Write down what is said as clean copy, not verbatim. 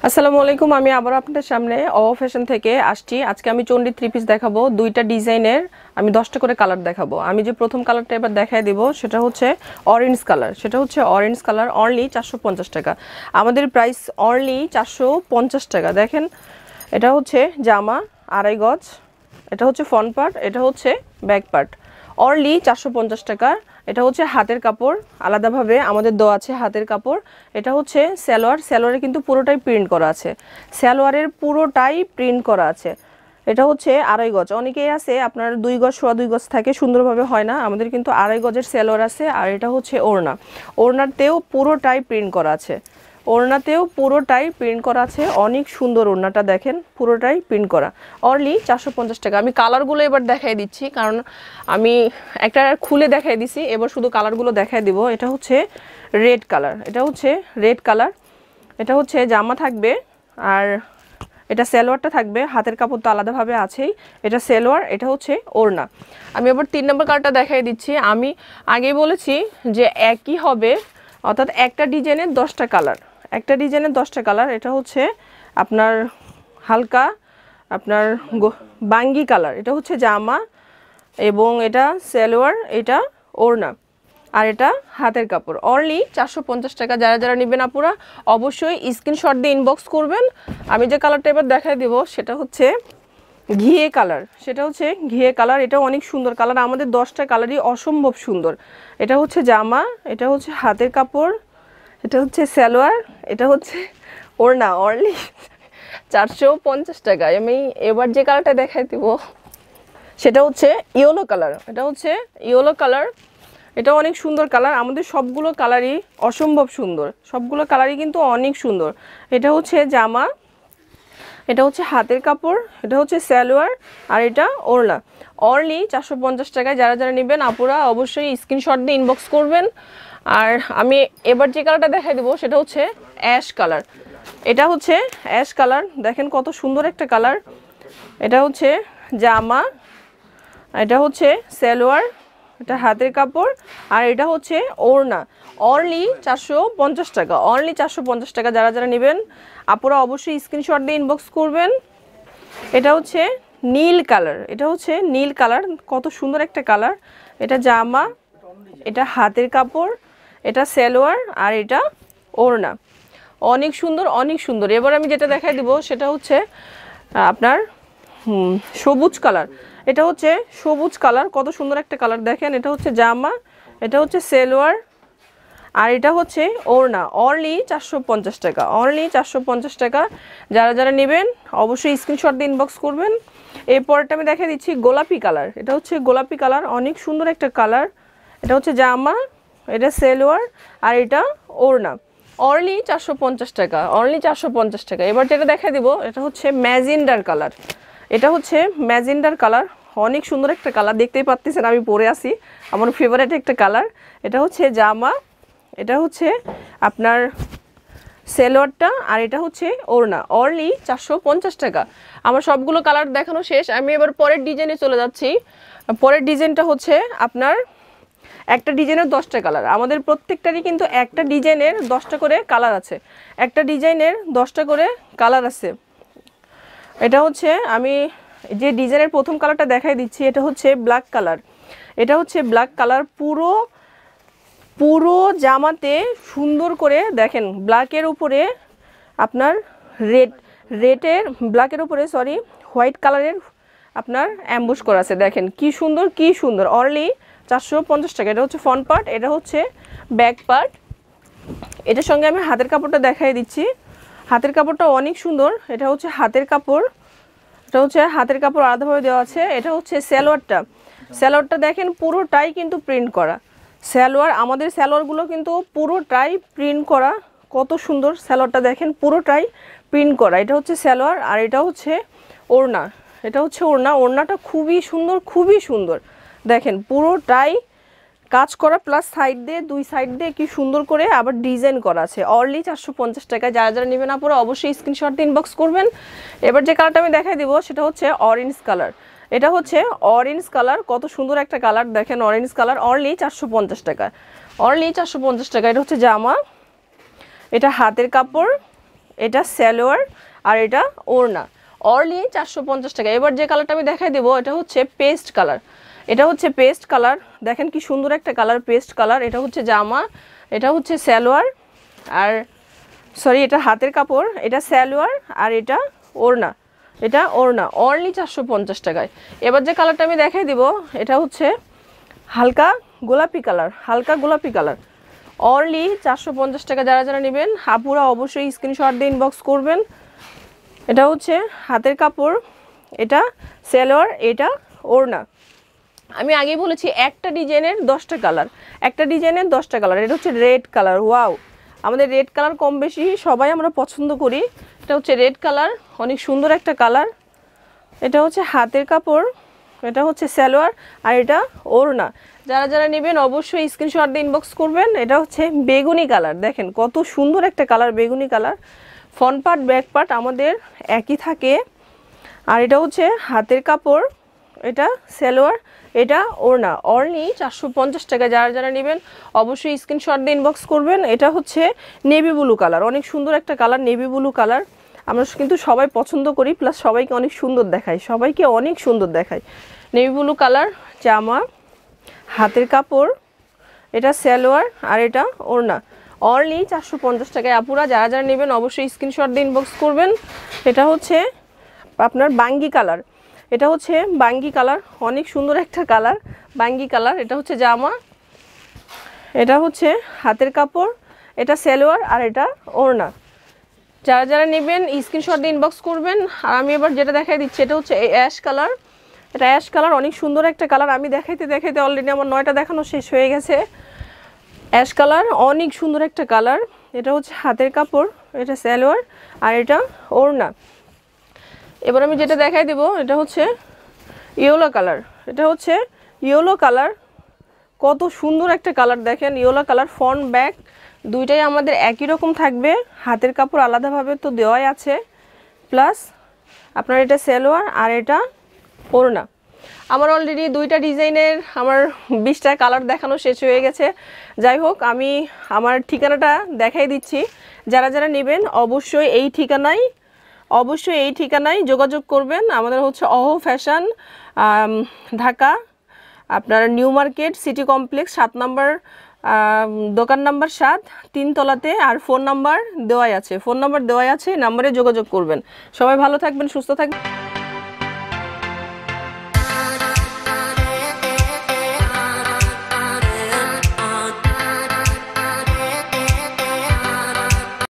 আসসালামু আলাইকুম, আমি আবার আপনাদের সামনে ফ্যাশন থেকে আসছি। আজকে আমি চন্ডী থ্রি পিস দেখাবো, দুইটা ডিজাইনের আমি 10টা করে কালার দেখাবো। আমি যে প্রথম কালারটা এবার দেখাই দিব সেটা হচ্ছে অরেঞ্জ কালার। সেটা হচ্ছে অরেঞ্জ কালার, অনলি 450 টাকা। আমাদের প্রাইস অনলি 450 টাকা। দেখেন, এটা হচ্ছে জামা 2.5 গজ, এটা হচ্ছে ফ্রন্ট পার্ট, এটা হচ্ছে ব্যাক পার্ট, অনলি 450 টাকা। এটা হচ্ছে হাতের কাপড়, আলাদাভাবে আমাদের দেওয়া আছে হাতের কাপড়। এটা হচ্ছে সালোয়ার, সালোয়ারে কিন্তু পুরোটাই প্রিন্ট করা আছে, সালোয়ারের পুরোটাই প্রিন্ট করা আছে। এটা হচ্ছে 2.5 গজ। অনেকেই আছে আপনার 2 গজ, 2.25 গজ থাকে, সুন্দরভাবে হয় না। আমাদের কিন্তু 2.5 গজের সালোয়ার আছে। আর এটা হচ্ছে ওড়না, ওড়নাতেও পুরোটাই প্রিন্ট করা আছে, ওড়নাতেও পুরোটাই প্রিন্ট করা আছে। অনেক সুন্দর ওড়নাটা, দেখেন পুরোটাই প্রিন্ট করা, অনলি 450 টাকা। আমি কালারগুলো এবার দেখাই দিচ্ছি, কারণ আমি একটা খুলে দেখাই দিছি, এবার শুধু কালারগুলো দেখাই দিব। এটা হচ্ছে রেড কালার, এটা হচ্ছে রেড কালার, এটা হচ্ছে জামা থাকবে, আর এটা সালোয়ারটা থাকবে। হাতের কাপড় তো আলাদাভাবে আছেই, এটা সালোয়ার, এটা হচ্ছে ওড়না। আমি আবার 3 নম্বর কালারটা দেখাই দিচ্ছি। আমি আগেই বলেছি যে একই হবে, অর্থাৎ একটা ডিজাইনের 10টা কালার, একটা ডিজাইনের 10টা কালার। এটা হচ্ছে আপনার হালকা আপনার বাঙ্গি কালার, এটা হচ্ছে জামা এবং এটা সালোয়ার, এটা ওড়না, আর এটা হাতের কাপড়। অনলি 450 টাকা। যারা যারা নেবেন আপুরা অবশ্যই স্ক্রিনশট দিয়ে ইনবক্স করবেন। আমি যে কালারটা এবার দেখাই দেব সেটা হচ্ছে ঘিয়ে কালার, সেটা হচ্ছে ঘিয়ে কালার। এটা অনেক সুন্দর কালার, আমাদের 10টা কালারই অসম্ভব সুন্দর। এটা হচ্ছে জামা, এটা হচ্ছে হাতের কাপড়, এটা হচ্ছে সালোয়ার, এটা হচ্ছে ওড়না, অনলি 450 টাকা। আমি এবার যে কালারটা দেখাই দেব সেটা হচ্ছে ইয়েলো কালার, এটা হচ্ছে ইয়েলো কালার। এটা অনেক সুন্দর কালার, আমাদের সবগুলো কালারই অসম্ভব সুন্দর, সবগুলো কালারই কিন্তু অনেক সুন্দর। এটা হচ্ছে জামা, এটা হচ্ছে হাতের কাপড়, এটা হচ্ছে সালোয়ার, আর এটা ওড়না, অনলি 450 টাকায়। যারা যারা নেবেন আপুরা অবশ্যই স্ক্রিনশট দিয়ে ইনবক্স করবেন। আর আমি এবার যে কালারটা দেখাই দেবো সেটা হচ্ছে অ্যাশ কালার। এটা হচ্ছে অ্যাশ কালার, দেখেন কত সুন্দর একটা কালার। এটা হচ্ছে জামা, এটা হচ্ছে সালোয়ার, এটা হাতের কাপড়, আর এটা হচ্ছে ওড়না, অনলি 450 টাকা, অনলি 450 টাকা। যারা যারা নেবেন আপুরা অবশ্যই স্ক্রিনশট দিয়ে ইনবক্স করবেন। এটা হচ্ছে নীল কালার, এটা হচ্ছে নীল কালার, কত সুন্দর একটা কালার। এটা জামা, এটা হাতের কাপড়, এটা সালোয়ার, আর এটা ওড়না, অনেক সুন্দর, অনেক সুন্দর। এবার আমি যেটা দেখাই দিব সেটা হচ্ছে আপনার সবুজ কালার। এটা হচ্ছে সবুজ কালার, কত সুন্দর একটা কালার, দেখেন। এটা হচ্ছে জামা, এটা হচ্ছে সালোয়ার, আর এটা হচ্ছে ওড়না, অনলি 450 টাকা, অনলি 450 টাকা। যারা যারা নেবেন অবশ্যই স্ক্রিনশট দিয়ে ইনবক্স করবেন। এরপরটা আমি দেখাই দিচ্ছি গোলাপি কালার। এটা হচ্ছে গোলাপি কালার, অনেক সুন্দর একটা কালার। এটা হচ্ছে জামা, এটা সালোয়ার, আর এটা ওড়না, অনলি 450 টাকা, অনলি 450 টাকা। এবার যেটা দেখাই দিব এটা হচ্ছে ম্যাজেন্ডার কালার। এটা হচ্ছে ম্যাজেন্ডার কালার, অনেক সুন্দর একটা কালার, দেখতেই পাচ্ছেন আমি পরে আছি, আমার ফেভারিট একটা কালার। এটা হচ্ছে জামা, এটা হচ্ছে আপনার সালোয়ারটা, আর এটা হচ্ছে ওড়না, অনলি 450 টাকা। আমার সবগুলো কালার দেখানো শেষ। আমি এবার পরের ডিজাইনে চলে যাচ্ছি। পরের ডিজাইনটা হচ্ছে আপনার একটা ডিজাইনের 10টা কালার। আমাদের প্রত্যেকটারই কিন্তু একটা ডিজাইনের 10টা করে কালার আছে, একটা ডিজাইনের 10টা করে কালার আছে। এটা হচ্ছে আমি যে ডিজাইনের প্রথম কালারটা দেখাই দিচ্ছি, এটা হচ্ছে ব্ল্যাক কালার। এটা হচ্ছে ব্ল্যাক কালার, পুরো পুরো জামাতে সুন্দর করে দেখেন, ব্ল্যাকের উপরে আপনার রেডের ব্ল্যাকের উপরে হোয়াইট কালারের আপনার অ্যাম্বুশ করা আছে, দেখেন কি সুন্দর, কি সুন্দর, অনলি 450 টাকা। এটা হচ্ছে ফ্রন্ট পার্ট, এটা হচ্ছে ব্যাক পার্ট। এটার সঙ্গে আমি হাতের কাপড়টা দেখাই দিচ্ছি। হাতের কাপড়টা অনেক সুন্দর, এটা হচ্ছে হাতের কাপড়, এটা হচ্ছে হাতের কাপড় আলাদাভাবে দেওয়া আছে। এটা হচ্ছে সালোয়ারটা, সালোয়ারটা দেখেন পুরোটাই কিন্তু প্রিন্ট করা সালোয়ার। আমাদের সালোয়ারগুলো কিন্তু পুরোটাই প্রিন্ট করা, কত সুন্দর সালোয়ারটা দেখেন, পুরোটাই প্রিন্ট করা। এটা হচ্ছে সালোয়ার, আর এটা হচ্ছে ওড়না, এটা হচ্ছে ওড়না, ওড়নাটা খুবই সুন্দর, খুবই সুন্দর, দেখেন পুরোটাই কাজ করা, প্লাস সাইড দিয়ে, দুই সাইড দিয়ে কি সুন্দর করে আবার ডিজাইন করা আছে, অনলি 450 টাকা। যারা যারা নেবেন আপনারা অবশ্যই স্ক্রিনশট দিয়ে ইনবক্স করবেন। এবার যে কালারটা আমি দেখাই দিব সেটা হচ্ছে অরেঞ্জ কালার। এটা হচ্ছে অরেঞ্জ কালার, কত সুন্দর একটা কালার, দেখেন অরেঞ্জ কালার, অনলি 450 টাকা, অনলি 450 টাকা। এটা হচ্ছে জামা, এটা হাতের কাপড়, এটা সালোয়ার, আর এটা ওড়না। অনলি 450 টাকা। এবার যে কালারটা আমি দেখাই দেবো এটা হচ্ছে পেস্ট কালার। এটা হচ্ছে পেস্ট কালার, দেখেন কি সুন্দর একটা কালার, পেস্ট কালার। এটা হচ্ছে জামা, এটা হচ্ছে সালোয়ার, আর সরি এটা হাতের কাপড়, এটা সালোয়ার, আর এটা ওড়না। এটা ওড়না অনলি 450 টাকায়। এবার যে কালারটা আমি দেখাই দিব এটা হচ্ছে হালকা গোলাপি কালার, হালকা গোলাপি কালার, অনলি 450 টাকা। যারা যারা নেবেন আপুরা অবশ্যই স্ক্রিনশট দিয়ে ইনবক্স করবেন। এটা হচ্ছে হাতের কাপড়, এটা সালোয়ার, এটা ওড়না। আমি আগেই বলেছি একটা ডিজাইনের 10টা কালার, একটা ডিজাইনের 10টা কালার। এটা হচ্ছে রেড কালার, ওয়াও, আমাদের রেড কালার কম বেশি সবাই আমরা পছন্দ করি। এটা হচ্ছে রেড কালার, অনেক সুন্দর একটা কালার। এটা হচ্ছে হাতের কাপড়, এটা হচ্ছে সালোয়ার, আর এটা ওড়না। যারা যারা নেবেন অবশ্যই স্ক্রিনশট দিয়ে ইনবক্স করবেন। এটা হচ্ছে বেগুনি কালার, দেখেন কত সুন্দর একটা কালার, বেগুনি colour. Front part back part আমাদের একই থাকে। আর এটা হচ্ছে হাতের কাপড়, এটা সালোয়ার, এটা ওড়না, অনলি 450 টাকা। যারা যারা নেবেন অবশ্যই স্ক্রিনশট দিয়ে ইনবক্স করবেন। এটা হচ্ছে নেভি ব্লু কালার, অনেক সুন্দর একটা কালার, নেভি ব্লু কালার। আমরা কিন্তু সবাই পছন্দ করি, প্লাস সবাইকে অনেক সুন্দর দেখায়, সবাইকে অনেক সুন্দর দেখায়। নেভি ব্লু কালার, জামা, হাতের কাপড়, এটা সালোয়ার, আর এটা ওড়না, অনলি 450 টাকায়। আপুরা যারা যারা নেবেন অবশ্যই স্ক্রিনশট দিয়ে ইনবক্স করবেন। এটা হচ্ছে আপনার বাঙ্গি কালার, এটা হচ্ছে বাঙ্গি কালার, অনেক সুন্দর একটা কালার, বাঙ্গি কালার। এটা হচ্ছে জামা, এটা হচ্ছে হাতের কাপড়, এটা সালোয়ার, আর এটা ওড়না। যারা যারা নেবেন স্ক্রিনশট দিয়ে ইনবক্স করবেন। আর আমি এবার যেটা দেখাই দিচ্ছি এটা হচ্ছে অ্যাশ কালার, এটা অ্যাশ কালার, অনেক সুন্দর একটা কালার। আমি দেখাইতে দেখাইতে অলরেডি আমার 9টা দেখানো শেষ হয়ে গেছে। অ্যাশ কালার অনেক সুন্দর একটা কালার। এটা হচ্ছে হাতের কাপড়, এটা সালোয়ার, আর এটা ওড়না। এবার আমি যেটা দেখাই দেবো এটা হচ্ছে ইয়েলো কালার, এটা হচ্ছে ইয়েলো কালার, কত সুন্দর একটা কালার দেখেন, ইয়েলো কালার। ফ্রন্ট ব্যাক দুইটাই আমাদের একই রকম থাকবে, হাতের কাপড় আলাদাভাবে তো দেওয়াই আছে, প্লাস আপনার এটা সালোয়ার, আর এটা ওড়না। আমার অলরেডি দুইটা ডিজাইনের আমার 20টা কালার দেখানো শেষ হয়ে গেছে। যাই হোক আমি আমার ঠিকানাটা দেখাই দিচ্ছি। যারা যারা নেবেন অবশ্যই এই ঠিকানায় যোগাযোগ করবেন। আমাদের হচ্ছে অহো ফ্যাশন, ঢাকা, আপনার নিউ মার্কেট সিটি কমপ্লেক্স 7 নম্বর, দোকান নাম্বার 7, 3 তলাতে। আর ফোন নাম্বার দেওয়াই আছে, নাম্বারে যোগাযোগ করবেন। সবাই ভালো থাকবেন, সুস্থ থাকবেন।